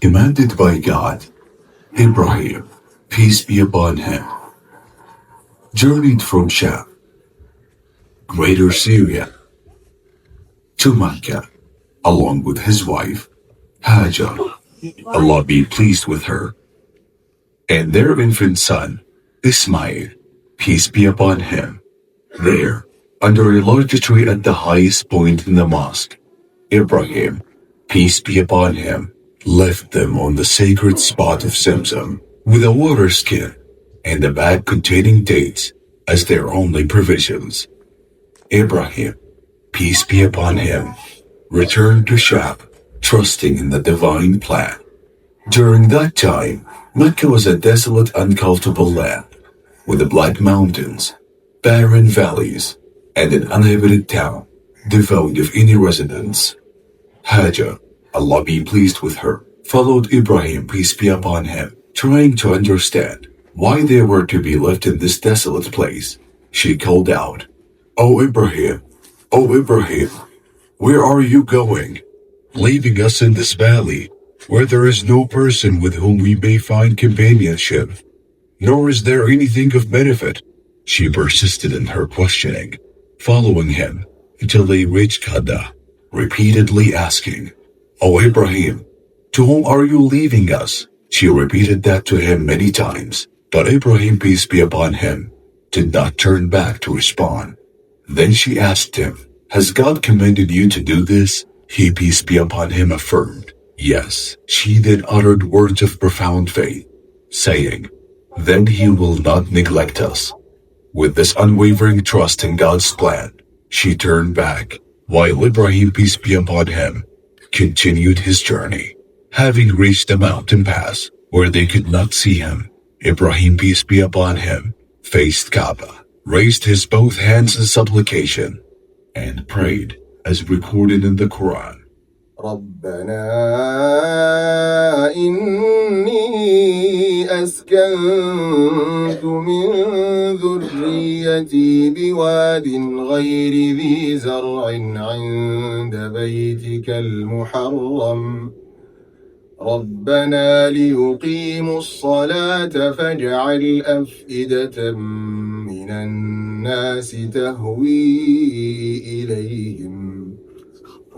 Commanded by God, Ibrahim, peace be upon him, journeyed from Sham, Greater Syria, to Mecca, along with his wife, Hajar, Allah be pleased with her, and their infant son, Ismail, peace be upon him. There, under a large tree at the highest point in the mosque, Ibrahim, peace be upon him, left them on the sacred spot of Zamzam with a water skin and a bag containing dates as their only provisions. Ibrahim, peace be upon him, returned to Sham, trusting in the divine plan. During that time, Mecca was a desolate, uncomfortable land with black mountains, barren valleys, and an uninhabited town devoid of any residents. Hajar, Allah be pleased with her, followed Ibrahim, peace be upon him, trying to understand why they were to be left in this desolate place. She called out, "O Ibrahim, O Ibrahim, where are you going? Leaving us in this valley, where there is no person with whom we may find companionship, nor is there anything of benefit." She persisted in her questioning, following him until they reached Qada, repeatedly asking, "O Ibrahim, to whom are you leaving us?" She repeated that to him many times, but Ibrahim, peace be upon him, did not turn back to respond. Then she asked him, "Has God commanded you to do this?" He, peace be upon him, affirmed, "Yes." She then uttered words of profound faith, saying, "Then he will not neglect us." With this unwavering trust in God's plan, she turned back, while Ibrahim, peace be upon him, continued his journey. Having reached the mountain pass where they could not see him, Ibrahim, peace be upon him, faced Kaaba, raised his both hands in supplication, and prayed as recorded in the Quran. ربنا إني أسكنت من ذريتي بواد غير ذي زرع عند بيتك المحرم ربنا ليقيموا الصلاة فاجعل أفئدة من الناس تهوي إليهم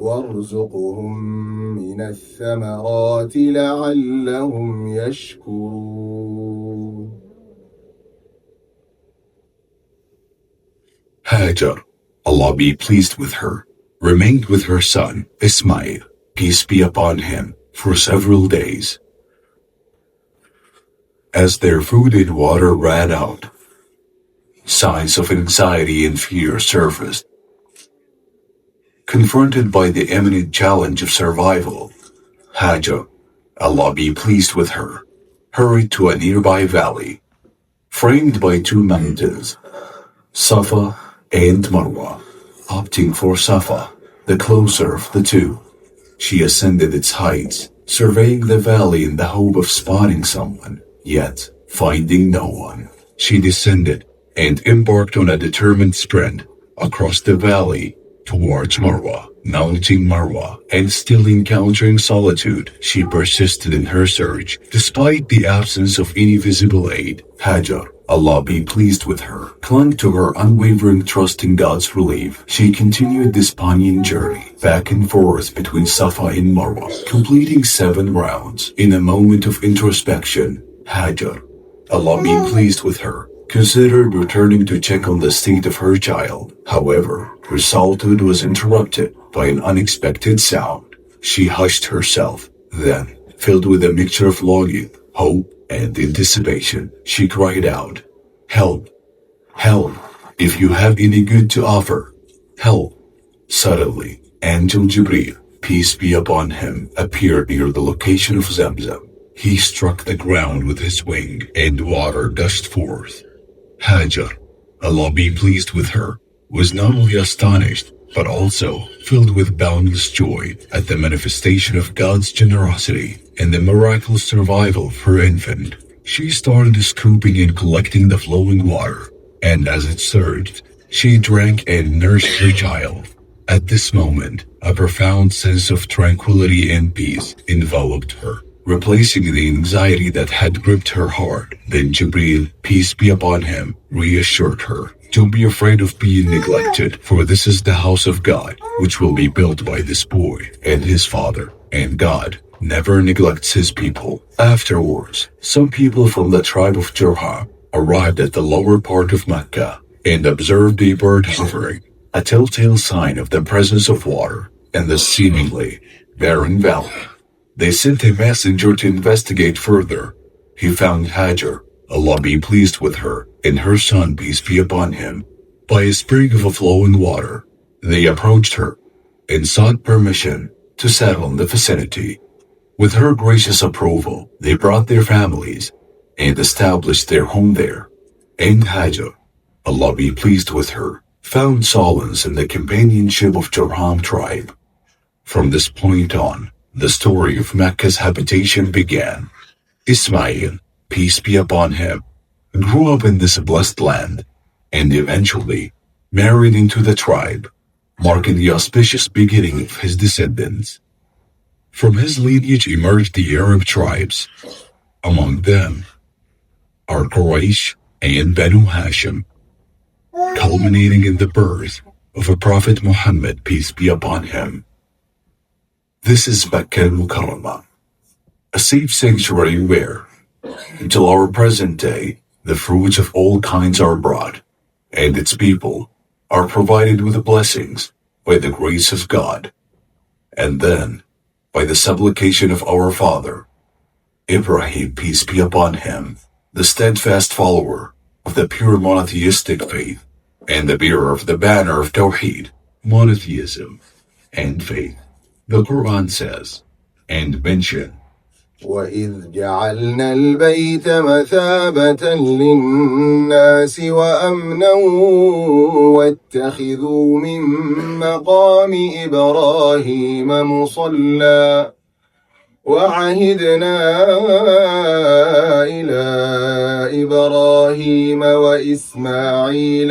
وارزقهم من الثمرات لعلهم يشكرون. Hajar, Allah be pleased with her, remained with her son, Ismail, peace be upon him, for several days. As their food and water ran out, signs of anxiety and fear surfaced. Confronted by the imminent challenge of survival, Hajar, Allah be pleased with her, hurried to a nearby valley, framed by two mountains, Safa and Marwa. Opting for Safa, the closer of the two, she ascended its heights, surveying the valley in the hope of spotting someone, yet, finding no one, she descended and embarked on a determined sprint across the valley towards Marwa. Mounting Marwa and still encountering solitude, she persisted in her search despite the absence of any visible aid. Hajar, Allah be pleased with her, clung to her unwavering trust in God's relief. She continued this poignant journey back and forth between Safa and Marwa, completing 7 rounds. In a moment of introspection, Hajar, Allah be pleased with her, considered returning to check on the state of her child. However, her solitude was interrupted by an unexpected sound. She hushed herself. Then, filled with a mixture of longing, hope, and anticipation, she cried out, "Help! Help! If you have any good to offer, help!" Suddenly, Angel Jibrail, peace be upon him, appeared near the location of Zamzam. He struck the ground with his wing, and water gushed forth. Hajar, Allah be pleased with her, was not only astonished, but also filled with boundless joy at the manifestation of God's generosity and the miraculous survival of her infant. She started scooping and collecting the flowing water, and as it surged, she drank and nursed her child. At this moment, a profound sense of tranquility and peace enveloped her. replacing the anxiety that had gripped her heart. Then Jibrail, peace be upon him, reassured her, "Don't be afraid of being neglected, for this is the house of God, which will be built by this boy and his father, and God never neglects his people." Afterwards, some people from the tribe of Jurham arrived at the lower part of Mecca and observed a bird hovering, a telltale sign of the presence of water in the seemingly barren valley. They sent a messenger to investigate further. He found Hajar, Allah be pleased with her, and her son, peace be upon him, by a spring of flowing water. They approached her and sought permission to settle in the vicinity. With her gracious approval, they brought their families and established their home there. And Hajar, Allah be pleased with her, found solace in the companionship of Jurham tribe. From this point on, the story of Mecca's habitation began. Ismail, peace be upon him, grew up in this blessed land and eventually married into the tribe, marking the auspicious beginning of his descendants. From his lineage emerged the Arab tribes. Among them are Quraysh and Banu Hashim, culminating in the birth of a Prophet Muhammad, peace be upon him. This is Makkah al-Mukarramah, a safe sanctuary where, until our present day, the fruits of all kinds are brought, and its people are provided with blessings by the grace of God, and then by the supplication of our father, Ibrahim, peace be upon him, the steadfast follower of the pure monotheistic faith, and the bearer of the banner of Tawheed, monotheism, and faith. The Quran says, and mention, وَإِذْ جَعَلْنَا الْبَيْتَ مَثَابَةً لِلنَّاسِ وَأَمْنًا وَاتَّخِذُوا مِن مَّقَامِ إِبْرَاهِيمَ مُصَلًّى وَعَهِدْنَا إِلَىٰ إِبْرَاهِيمَ وَإِسْمَاعِيلَ